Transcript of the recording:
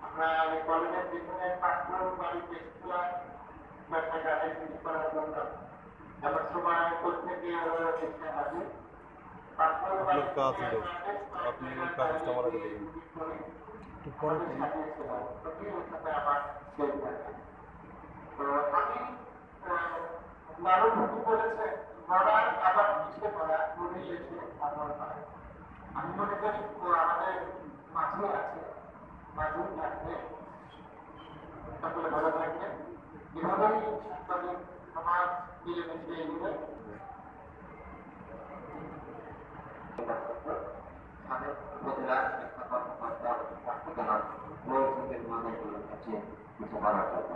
আমরা কলেজের যেখানে পাঁচজন বাড়িতে করার জন্য আমার সময় প্রত্যেকে চেষ্টা আছে लोग कहाँ से लोग अपने का कस्टमर आके देखेंगे তো আমি নারদ ভক্তি বলেছে গড়ার আবার পিছিয়ে পড়া মনে এসে আমার পায় আমি মনে করি আমাদের মাঝে আছে মাঝে থাকবে সকলে ভালো থাকবে এভাবেই সাংবাদিক সমাজ মিলেমিশে এগিয়ে উপজেলা শিক্ষা কর্মকর্তা উপজেলার মৌখিকের মাধ্যমে কিছু বলার জন্য